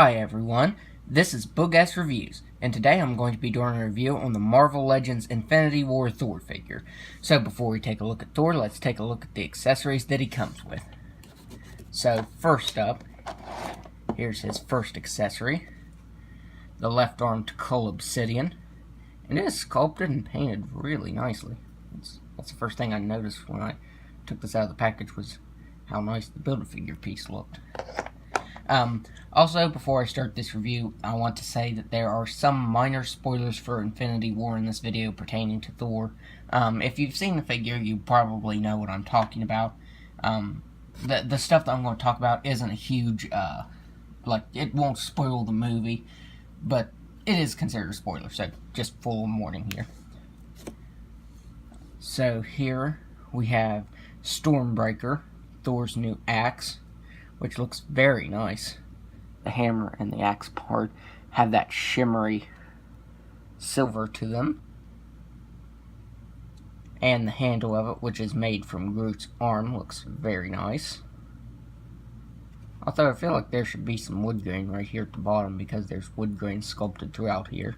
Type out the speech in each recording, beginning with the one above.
Hi everyone, this is Boog Reviews, and today I'm going to be doing a review on the Marvel Legends Infinity War Thor figure. So before we take a look at Thor, let's take a look at the accessories that he comes with. So first up, here's his first accessory, the left arm to Cull Obsidian, and it is sculpted and painted really nicely. That's the first thing I noticed when I took this out of the package was how nice the Build-A-Figure piece looked. Also, before I start this review, I want to say that there are some minor spoilers for Infinity War in this video pertaining to Thor. If you've seen the figure, you probably know what I'm talking about. The stuff that I'm going to talk about isn't a huge, it won't spoil the movie, but it is considered a spoiler, so just full warning here. So here we have Stormbreaker, Thor's new axe, which looks very nice. The hammer and the axe part have that shimmery silver to them. And the handle of it, which is made from Groot's arm, looks very nice. Although I feel like there should be some wood grain right here at the bottom because there's wood grain sculpted throughout here.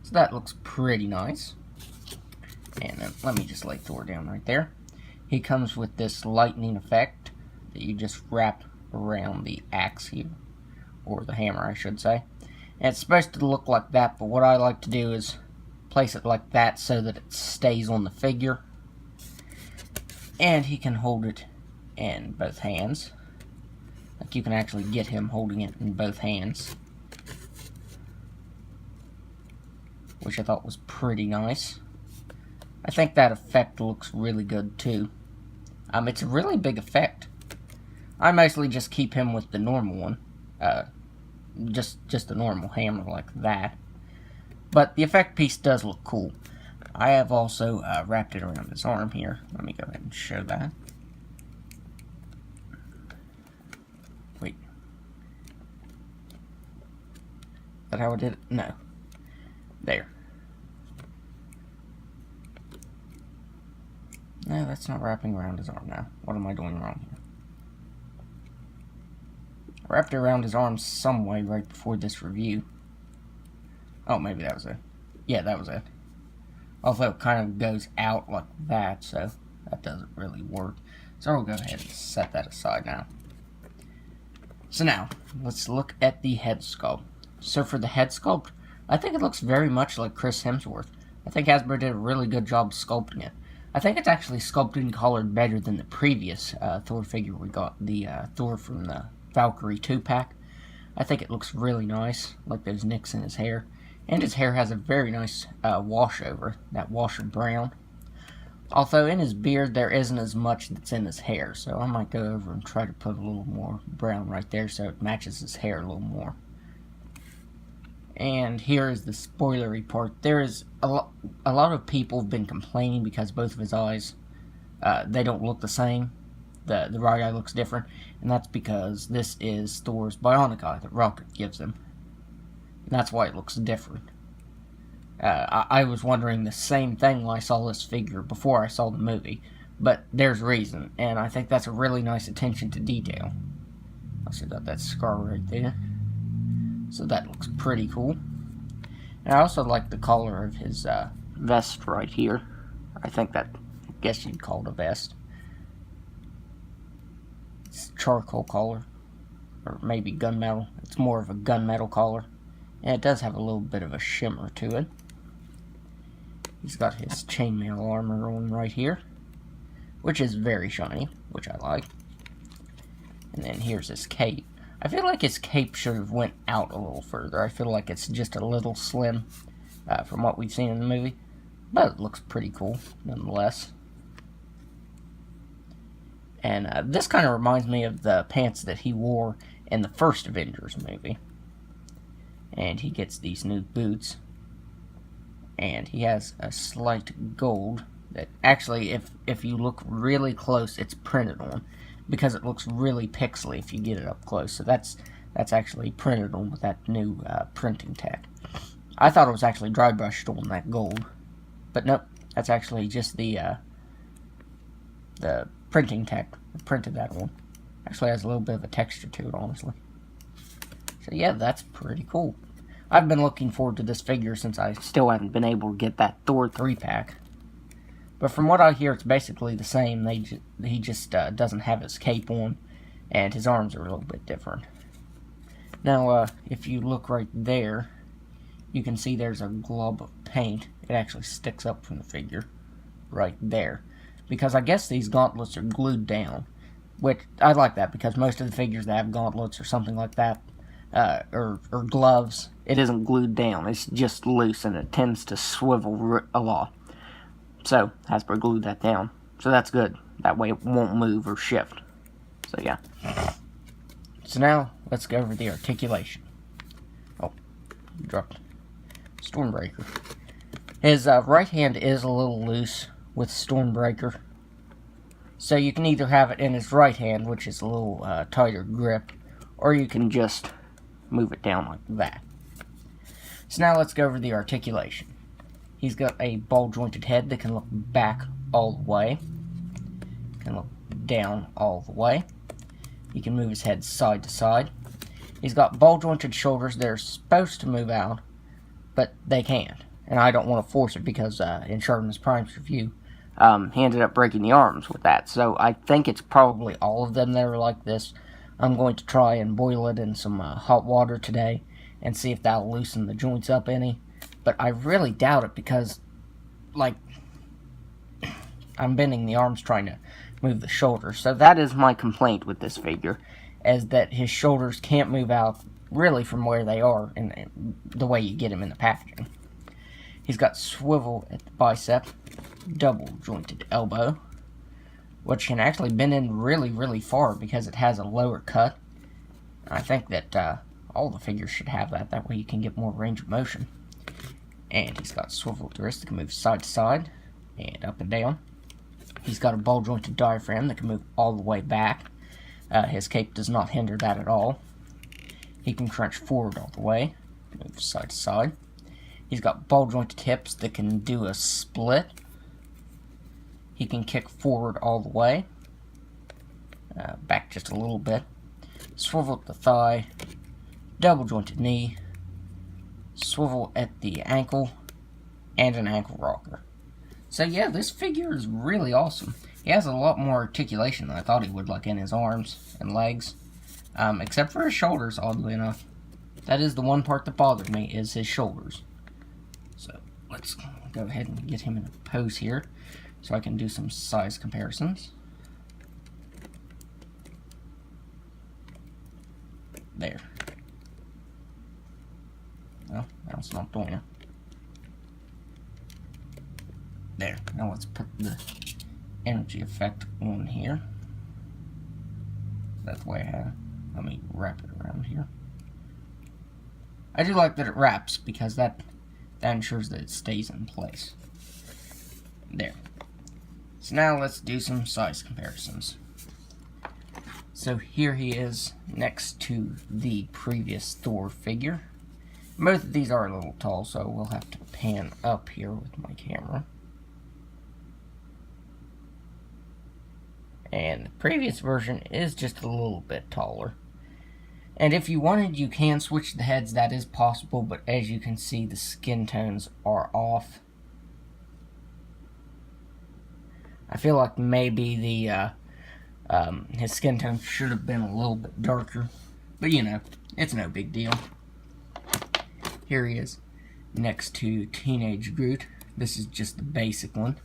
So that looks pretty nice. And then let me just lay Thor down right there. He comes with this lightning effect that you just wrap around the axe here, or the hammer I should say. And it's supposed to look like that, but what I like to do is place it like that so that it stays on the figure. And he can hold it in both hands. Like you can actually get him holding it in both hands, which I thought was pretty nice. I think that effect looks really good too. It's a really big effect. I mostly just keep him with the normal one. Just a normal hammer like that. But the effect piece does look cool. I have also wrapped it around his arm here. Let me go ahead and show that. Wait. Is that how I did it? No. There. No, that's not wrapping around his arm now. What am I doing wrong here? I wrapped it around his arm some way right before this review. Oh, maybe that was it. Yeah, that was it. Although it kind of goes out like that, so that doesn't really work. So we'll go ahead and set that aside now. So now, let's look at the head sculpt. So for the head sculpt, I think it looks very much like Chris Hemsworth. I think Hasbro did a really good job sculpting it. I think it's actually sculpted and colored better than the previous Thor figure we got, the Thor from the Valkyrie 2-pack. I think it looks really nice, like those nicks in his hair. And his hair has a very nice wash over it, that wash of brown. Although in his beard there isn't as much that's in his hair, so I might go over and try to put a little more brown right there so it matches his hair a little more. And here is the spoilery part. There is a lot of people have been complaining because both of his eyes, they don't look the same. The right eye looks different, and that's because this is Thor's bionic eye that Rocket gives him. And that's why it looks different. I was wondering the same thing when I saw this figure before I saw the movie, but there's reason, and I think that's a really nice attention to detail. I see that scar right there. So that looks pretty cool. And I also like the color of his vest right here. I guess you'd call it a vest. It's charcoal color, or maybe gunmetal. It's more of a gunmetal color. And it does have a little bit of a shimmer to it. He's got his chainmail armor on right here, which is very shiny, which I like. And then here's his cape. I feel like his cape should have went out a little further. I feel like it's just a little slim from what we've seen in the movie. But it looks pretty cool, nonetheless. And this kind of reminds me of the pants that he wore in the first Avengers movie. And he gets these new boots. And he has a slight gold that actually, if you look really close, it's printed on. Because it looks really pixely if you get it up close. So that's actually printed on with that new printing tech. I thought it was actually dry brushed on that gold. But nope, that's actually just the printing tech that printed that one. Actually has a little bit of a texture to it, honestly. So yeah, that's pretty cool. I've been looking forward to this figure since I still haven't been able to get that Thor 3-pack. But from what I hear, it's basically the same. He just doesn't have his cape on, and his arms are a little bit different. Now, if you look right there, you can see there's a glob of paint. It actually sticks up from the figure right there. Because I guess these gauntlets are glued down. Which, I like that, because most of the figures that have gauntlets or something like that, or gloves, it isn't glued down. It's just loose, and it tends to swivel a lot. So, Hasbro glued that down. So that's good. That way it won't move or shift. So yeah. So now, let's go over the articulation. Oh, dropped Stormbreaker. His right hand is a little loose with Stormbreaker. So you can either have it in his right hand, which is a little tighter grip, or you can just move it down like that. So now let's go over the articulation. He's got a ball-jointed head that can look back all the way. Can look down all the way. He can move his head side to side. He's got ball-jointed shoulders. They're supposed to move out, but they can't. And I don't want to force it because in Sharpness Prime's review, he ended up breaking the arms with that. So I think it's probably all of them that are like this. I'm going to try and boil it in some hot water today and see if that'll loosen the joints up any. But I really doubt it because, like, I'm bending the arms trying to move the shoulders. So that is my complaint with this figure, is that his shoulders can't move out really from where they are in the way you get him in the packaging. He's got swivel at the bicep, double jointed elbow, which can actually bend in really, really far because it has a lower cut. I think that all the figures should have that. That way you can get more range of motion. And he's got swivel at the wrist that can move side to side and up and down. He's got a ball jointed diaphragm that can move all the way back. His cape does not hinder that at all. He can crunch forward all the way, move side to side. He's got ball jointed hips that can do a split. He can kick forward all the way, back just a little bit. Swivel at the thigh, double jointed knee, swivel at the ankle, and an ankle rocker. So yeah, this figure is really awesome. He has a lot more articulation than I thought he would, like in his arms and legs. Except for his shoulders, oddly enough. That is the one part that bothered me, is his shoulders. So let's go ahead and get him in a pose here, so I can do some size comparisons. There. Well, now it's not doing it. There. Now let's put the energy effect on here. That's the way I have it. Let me wrap it around here. I do like that it wraps because that ensures that it stays in place. There. So now let's do some size comparisons. So here he is next to the previous Thor figure. Both of these are a little tall, so we'll have to pan up here with my camera. And the previous version is just a little bit taller. And if you wanted, you can switch the heads. That is possible, but as you can see, the skin tones are off. I feel like maybe the his skin tone should have been a little bit darker, but you know, it's no big deal. Here he is next to Teenage Groot. This is just the basic one.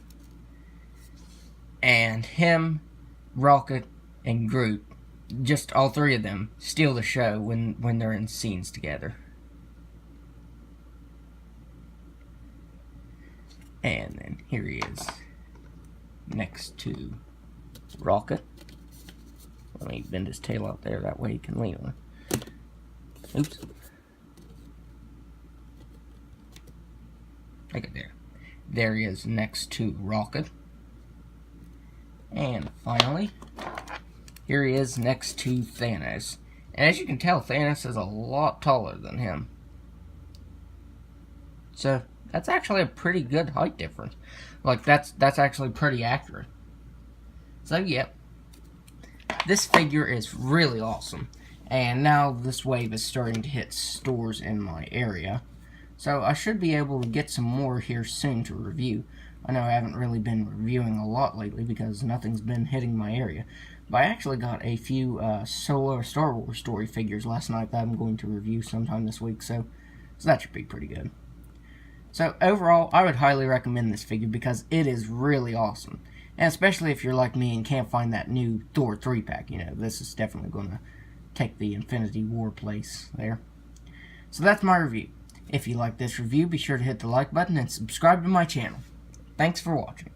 And him, Rocket, and Groot, just all three of them, steal the show when they're in scenes together. And then here he is next to Rocket. Let me bend his tail out there, that way he can lean on it. Oops. Take it there. There he is next to Rocket. And finally, here he is next to Thanos. And as you can tell, Thanos is a lot taller than him. So, that's actually a pretty good height difference. Like, that's actually pretty accurate. So, yeah. This figure is really awesome. And now this wave is starting to hit stores in my area. So I should be able to get some more here soon to review. I know I haven't really been reviewing a lot lately because nothing's been hitting my area. But I actually got a few solo Star Wars story figures last night that I'm going to review sometime this week. So that should be pretty good. So overall, I would highly recommend this figure because it is really awesome. And especially if you're like me and can't find that new Thor 3-pack, you know, this is definitely going to take the Infinity War place there. So that's my review. If you like this review, be sure to hit the like button and subscribe to my channel. Thanks for watching.